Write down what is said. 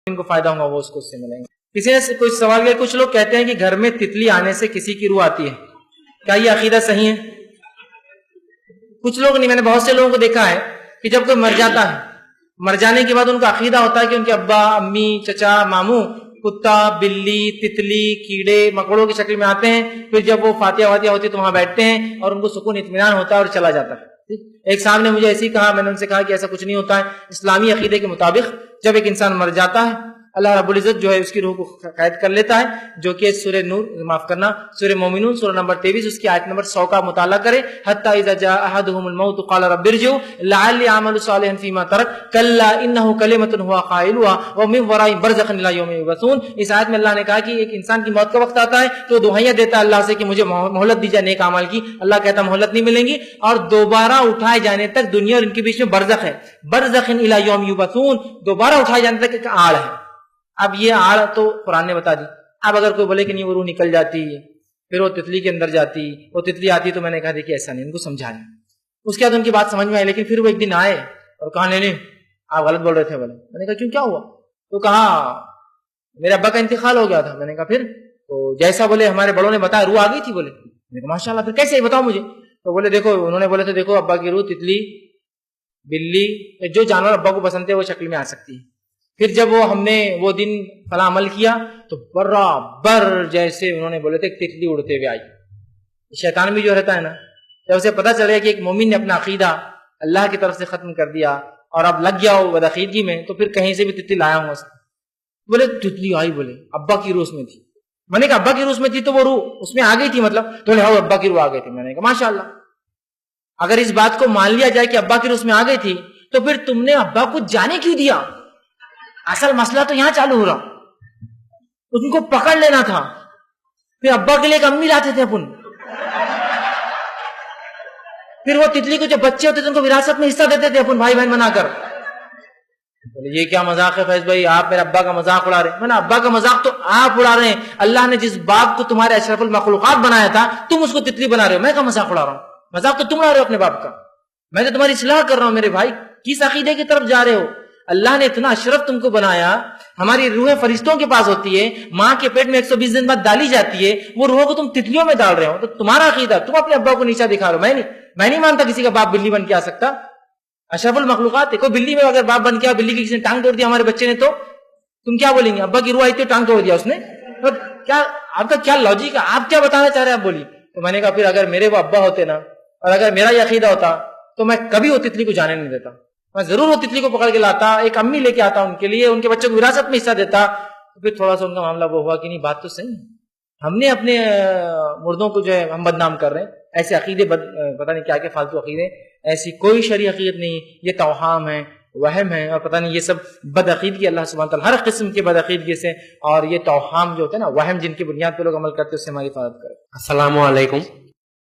ان کو فائدہ ہوگا وہ اس کو اس سے ملیں گے. کسی نے کوئی سوال کیا، کچھ لوگ کہتے ہیں کہ گھر میں تتلی آنے سے کسی کی روح آتی ہے، کیا یہ عقیدہ صحیح ہے؟ کچھ لوگ نہیں، میں نے بہت سے لوگوں کو دیکھا ہے کہ جب کوئی مر جاتا ہے، مر جانے کے بعد ان کا عقیدہ ہوتا ہے کہ ان کے ابا امی چچا ماموں کتا بلی تتلی کیڑے مکوڑوں کی شکل میں آتے ہیں، پھر جب وہ فاتحہ واتحہ ہوتی ہے تو وہاں بیٹھتے ہیں اور ان کو سکون اطمینان ہوتا ہے اور چلا جاتا ہے. ایک صاحب نے مجھے ایسے ہی کہا، میں نے ان سے کہا کہ ایسا کچھ نہیں ہوتا ہے. اسلامی عقیدے کے مطابق جب ایک انسان مر جاتا ہے اللہ رب العزت جو ہے اس کی روح کو قید کر لیتا ہے، جو کہ سورہ نور معاف کرنا سورہ مومنون سورہ نمبر 23 اس کی آیت نمبر 100 کا مطالعہ کرے. حتی اذا جاء احدهم الموت قال رب ارجعوا لعلی اعمل صالحا فیما ترک کلا انه کلمۃ هو قائلها ومن ورائهم برزخ الى یوم یبعثون. اس آیت میں اللہ نے کہا کہ ایک انسان کی موت کا وقت آتا ہے تو دعائیاں دیتا ہے اللہ سے کہ مجھے مہلت دیجیے نیک اعمال کی. اللہ کہتا مہلت نہیں ملیں گی اور دوبارہ اٹھائے جانے تک دنیا اور ان کے بیچ میں برزخ ہے، برزخ الى یوم یبعثون، دوبارہ اٹھائے جانے تک ایک آڑ ہے. اب یہ آڑ تو قرآن نے بتا دی. اب اگر کوئی بولے کہ نہیں وہ روح نکل جاتی پھر وہ تتلی کے اندر جاتی، وہ تتلی آتی، تو میں نے کہا دیکھیے ایسا نہیں، ان کو سمجھایا. اس کے بعد ان کی بات سمجھ میں آئی، لیکن پھر وہ ایک دن آئے اور کہا نہیں آپ غلط بول رہے تھے. بولے میں نے کہا کیوں کیا ہوا؟ تو کہا میرے ابا کا انتقال ہو گیا تھا. میں نے کہا پھر؟ تو جیسا بولے ہمارے بڑوں نے بتایا روح آ گئی تھی. بولے میں نے کہا ماشاء اللہ، پھر کیسے بتاؤ مجھے. تو بولے دیکھو، انہوں نے بولے تھے دیکھو ابا کی روح تتلی بلی جو جانور ابا کو پسند ہے وہ شکل میں آ سکتی ہے. پھر جب وہ ہم نے وہ دن فلاں عمل کیا تو برابر جیسے انہوں نے بولے تھے تتلی اڑتے ہوئے آئی. شیطان بھی جو رہتا ہے نا، جب اسے پتہ چلے کہ ایک مومن نے اپنا عقیدہ اللہ کی طرف سے ختم کر دیا اور اب لگ گیا ہو بدعقیدگی میں، تو پھر کہیں سے بھی تتلی لایا ہوں. بولے تتلی آئی، بولے ابا کی روح میں تھی. میں نے کہا ابا کی روح میں تھی تو وہ روح اس میں آ گئی تھی مطلب؟ تو بولے ہاں ابا کی روح آ گئی تھی. میں نے کہا ماشاء اللہ. اگر اس بات کو مان لیا جائے کہ ابا کی روح میں آ گئی تھی تو پھر تم نے ابا کو جانے کیوں دیا؟ اصل مسئلہ تو یہاں چالو ہو رہا، ان کو پکڑ لینا تھا. پھر ابا کے لیے ایک امی لاتے تھے اپن، پھر وہ تتلی کو جو بچے ہوتے تھے ان کو وراثت میں حصہ دیتے تھے اپن بھائی بہن بنا کر. یہ کیا مذاق ہے فیض بھائی، آپ میرے ابا کا مذاق اڑا رہے ہیں. میں نے ابا کا مذاق تو آپ اڑا رہے ہیں. اللہ نے جس باپ کو تمہارے اشرف المخلوقات بنایا تھا تم اس کو تتلی بنا رہے ہو. میں کا مذاق اڑا رہا ہوں؟ مذاق تو تم اڑا رہے ہو اپنے باپ کا. میں تو تمہاری اصلاح کر رہا ہوں میرے بھائی. کس عقیدے کی طرف جا رہے ہو؟ اللہ نے اتنا اشرف تم کو بنایا. ہماری روحیں فرشتوں کے پاس ہوتی ہے، ماں کے پیٹ میں 120 دن بعد ڈالی جاتی ہے، وہ روحوں کو تم تتلیوں میں ڈال رہے ہو. تو تمہارا عقیدہ، تم اپنے ابا کو نیچا دکھا رہے ہو. میں نہیں مانتا کسی کا باپ بلی بن کے آ سکتا. اشرف المخلوقات ہے. کوئی بلی میں اگر باپ بن کے بلی کی کسی نے ٹانگ توڑ دیا ہمارے بچے نے، تو تم کیا بولیں گے؟ ابا کی روح آئی تھی ٹانگ توڑ دیا اس نے. کیا آپ کا کیا لاجک ہے؟ آپ کیا بتانا چاہ رہے ہیں؟ آپ بولیے. تو میں نے کہا پھر اگر میرے وہ ابا ہوتے نا اور اگر میرا یہ عقیدہ ہوتا تو میں کبھی وہ تتلی کو جانے نہیں دیتا. میں ضرور وہ تتلی کو پکڑ کے لاتا، ایک امی لے کے آتا ان کے لیے، ان کے بچوں کو وراثت میں حصہ دیتا. پھر تھوڑا سا ان کا معاملہ وہ ہوا کہ نہیں بات تو صحیح ہے، ہم نے اپنے مردوں کو جو ہے ہم بدنام کر رہے ہیں. ایسے عقیدے پتہ نہیں کیا فالتو عقیدے، ایسی کوئی شرعی عقیدت نہیں. یہ توہام ہے، وہم ہے، اور پتہ نہیں یہ سب بدعقیدگی اللہ سبحانہ تعالیٰ ہر قسم کی بدعقیدگی سے اور یہ توہام جو ہوتے ہیں نا، وہم جن کی بنیاد پہ لوگ عمل کرتے ہیں، اس سے ہماری حفاظت کرے. السلام علیکم.